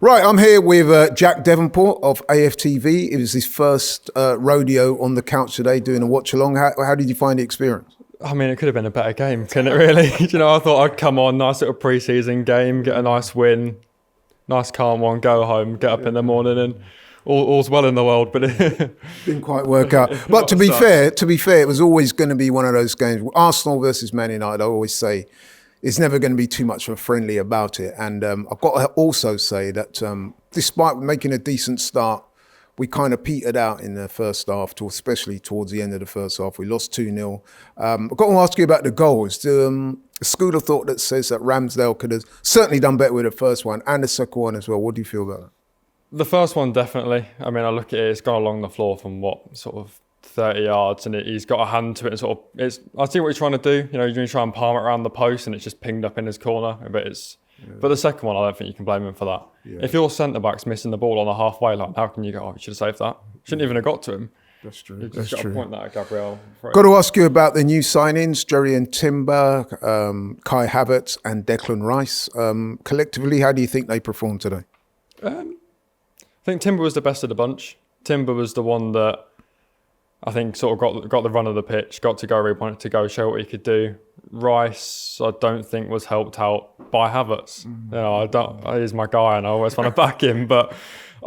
Right, I'm here with Jack Devonport of AFTV. It was his first rodeo on the couch today, doing a watch along. How did you find the experience? I mean, it could have been a better game, couldn't it really? I thought I'd come on, nice little pre-season game, get a nice win, nice calm one, go home, get up in the morning and all's well in the world, but it didn't quite work out. But to be fair, it was always going to be one of those games. Arsenal versus Man United, I always say, it's never going to be too much of a friendly about it. And I've got to also say that despite making a decent start, we kind of petered out in the first half, especially towards the end of the first half. We lost 2-0. I've got to ask you about the goals. A school of thought that says that Ramsdale could have certainly done better with the first one and the second one as well. What do you feel about that? The first one, definitely. I mean, I look at it, it's gone along the floor from sort of 30 yards, and he's got a hand to it, and I see what he's trying to do. You try and palm it around the post, and it's just pinged up in his corner. But the second one, I don't think you can blame him for that. Yeah. If your centre-back's missing the ball on the halfway line, how can you go, you should have saved that? Shouldn't even have got to him. That's true. You've just got to point that at Gabriel. Got to ask you about the new signings, Jerry and Timber, Kai Havertz and Declan Rice. Collectively, how do you think they performed today? I think Timber was the best of the bunch. Timber was the one that I think sort of got the run of the pitch, got to go where he wanted to go, show what he could do. Rice, I don't think was helped out by Havertz. He's my guy, and I always want to back him. But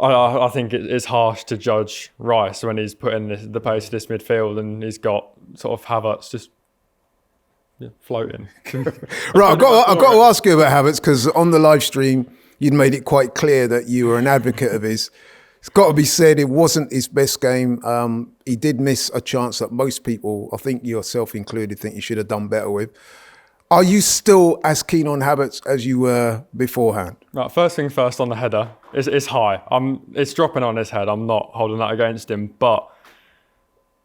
I think it's harsh to judge Rice when he's put in the pace of this midfield, and he's got sort of Havertz just floating. Right, I've got to ask you about Havertz, because on the live stream you'd made it quite clear that you were an advocate of his. It's got to be said, it wasn't his best game. He did miss a chance that most people, I think yourself included, think he should have done better with. Are you still as keen on Havertz as you were beforehand? Right, first thing first on the header, it's high. It's dropping on his head. I'm not holding that against him, but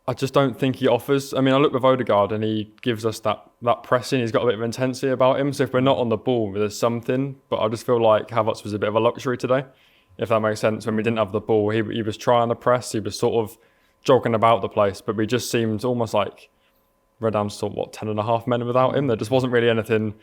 I just don't think he offers. I mean, I look with Odegaard and he gives us that pressing. He's got a bit of intensity about him. So if we're not on the ball, there's something. But I just feel like Havertz was a bit of a luxury today, if that makes sense. When we didn't have the ball, he was trying to press. He was sort of jogging about the place, but we just seemed almost like we're down to 10.5 men without him. There just wasn't really anything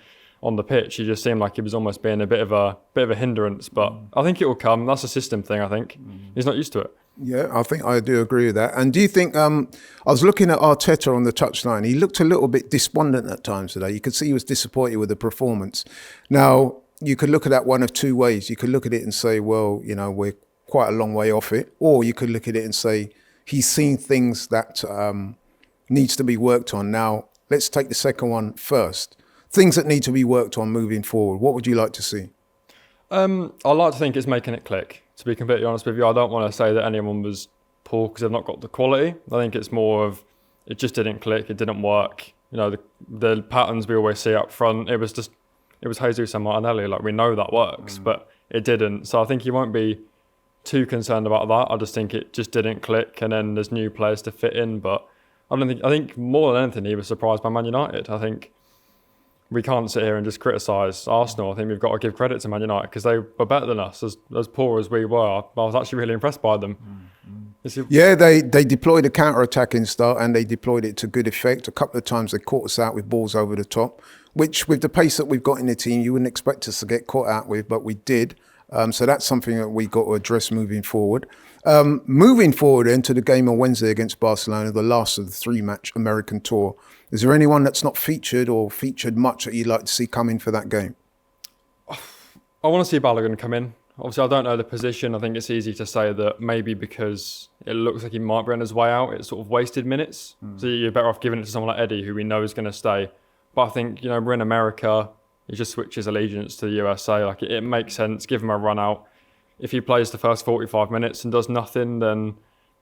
on the pitch. He just seemed like he was almost being a bit of a hindrance. But I think it will come. That's a system thing, I think. He's not used to it. Yeah, I think I do agree with that. And do you think, I was looking at Arteta on the touchline, he looked a little bit despondent at times today. You could see he was disappointed with the performance. Now, you could look at that one of two ways. You could look at it and say, well, we're quite a long way off it. Or you could look at it and say, he's seen things that needs to be worked on. Now, let's take the second one first. Things that need to be worked on moving forward. What would you like to see? I like to think it's making it click. To be completely honest with you, I don't want to say that anyone was poor because they've not got the quality. I think it's more of it just didn't click, it didn't work. The patterns we always see up front, it was Jesus and Martinelli. Like, we know that works, but it didn't. So I think you won't be too concerned about that. I just think it just didn't click, and then there's new players to fit in. But I think more than anything, he was surprised by Man United. I think we can't sit here and just criticise Arsenal. I think we've got to give credit to Man United because they were better than us, as poor as we were. I was actually really impressed by them. Yeah, they deployed a counter-attacking style and they deployed it to good effect. A couple of times they caught us out with balls over the top, which with the pace that we've got in the team, you wouldn't expect us to get caught out with, but we did. So that's something that we got to address moving forward. Moving forward into the game on Wednesday against Barcelona, the last of the 3-match American tour. Is there anyone that's not featured or featured much that you'd like to see come in for that game? I want to see Balogun come in. Obviously, I don't know the position. I think it's easy to say that maybe because it looks like he might be on his way out, it's sort of wasted minutes. So you're better off giving it to someone like Eddie, who we know is going to stay. But I think, we're in America. He just switches allegiance to the USA. Like, it makes sense. Give him a run out. If he plays the first 45 minutes and does nothing, then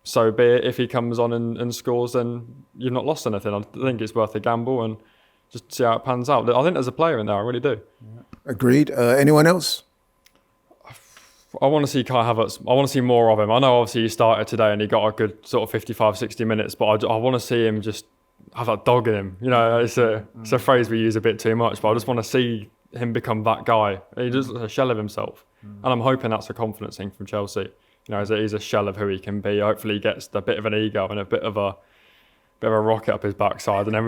so be it. If he comes on and scores, then you've not lost anything. I think it's worth a gamble and just see how it pans out. I think there's a player in there. I really do. Agreed. Anyone else? I want to see Kai Havertz. I want to see more of him. I know obviously he started today and he got a good sort of 55, 60 minutes, but I want to see him just have that dog in him. It's a phrase we use a bit too much, but I just want to see him become that guy. He just a shell of himself. And I'm hoping that's a confidence thing from Chelsea. He's a shell of who he can be. Hopefully he gets a bit of an ego and a bit of a rocket up his backside, and then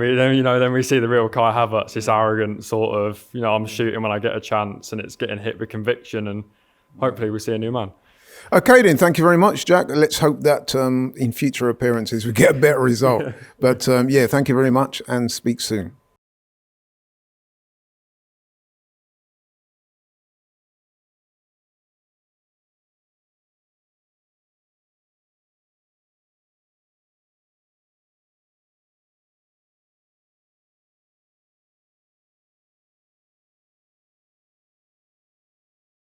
we see the real Kai Havertz, this arrogant sort of, I'm shooting when I get a chance, and it's getting hit with conviction. And hopefully we see a new man. Okay, then. Thank you very much, Jack. Let's hope that in future appearances we get a better result. But yeah, thank you very much and speak soon.